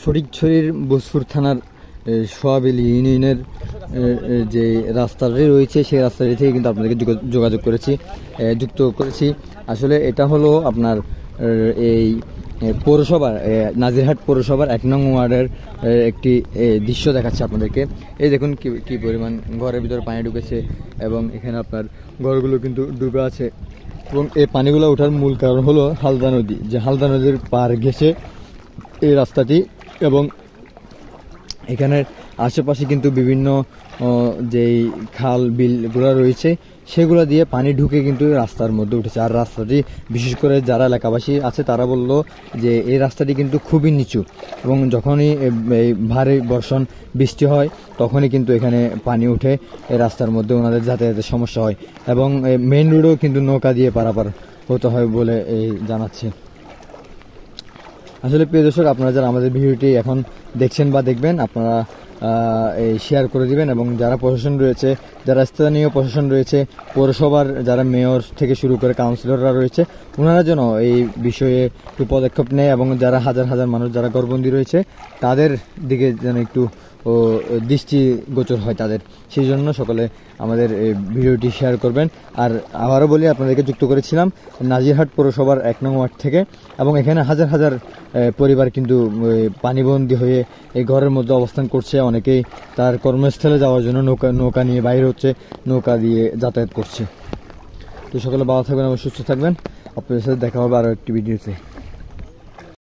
ফটিকছড়ির বসপুর থানার সোয়াবেলি ইউনিয়নের যে রাস্তাটি রয়েছে সেই রাস্তাটি থেকে কিন্তু আপনাদেরকে যোগাযোগ করেছি, যুক্ত করেছি। আসলে এটা হলো আপনার এই পৌরসভার নাজিরহাট পৌরসভার 1 নং ওয়ার্ডের একটি দৃশ্য দেখাচ্ছে আপনাদেরকে। এই দেখুন কি পরিমাণ ঘরের ভিতরে পানি ঢুকেছে এবং এখানে আপনার ঘরগুলো কিন্তু ডুবে আছে। এবং এই পানিগুলো ওঠার মূল কারণ হলো হালদা নদী, যে হালদা নদীর পার ঘেঁষে এই রাস্তাটি, এবং এখানের আশেপাশে কিন্তু বিভিন্ন যেই খাল বিলগুলো রয়েছে সেগুলো দিয়ে পানি ঢুকে কিন্তু রাস্তার মধ্যে উঠেছে। আর রাস্তাটি বিশেষ করে যারা এলাকাবাসী আছে তারা বলল যে এই রাস্তাটি কিন্তু খুবই নিচু, এবং যখনই এই ভারী বর্ষণ বৃষ্টি হয় তখনই কিন্তু এখানে পানি উঠে এই রাস্তার মধ্যে ওনাদের যাতায়াতের সমস্যা হয়, এবং মেইন রোডেও কিন্তু নৌকা দিয়ে পারাপার হতে হয় বলে জানাচ্ছে। আসলে প্রিয় দর্শক, আপনারা যারা আমাদের ভিডিওটি এখন দেখছেন বা দেখবেন, আপনারা এই শেয়ার করে দিবেন, এবং যারা প্রশাসন রয়েছে, যারা স্থানীয় প্রশাসন রয়েছে, পৌরসভার যারা মেয়র থেকে শুরু করে কাউন্সিলররা রয়েছে, ওনারা যেন এই বিষয়ে একটু পদক্ষেপ নেয়, এবং যারা হাজার হাজার মানুষ যারা ঘরবন্দি রয়েছে তাদের দিকে যেন একটু দৃষ্টিগোচর হয় তাদের, সেই জন্য সকলে আমাদের ভিডিওটি শেয়ার করবেন। আর আবারও বলি, আপনাদেরকে যুক্ত করেছিলাম নাজিরহাট পৌরসভার 1 নং ওয়ার্ড থেকে, এবং এখানে হাজার হাজার পরিবার কিন্তু পানিবন্দী হয়ে এই ঘরের মধ্যে অবস্থান করছে। অনেকেই তার কর্মস্থলে যাওয়ার জন্য নৌকা নিয়ে বাইরে হচ্ছে, নৌকা দিয়ে যাতায়াত করছে। তো সকলে ভালো থাকবেন এবং সুস্থ থাকবেন। আপনাদের সাথে দেখা হবে আরও একটি ভিডিওতে।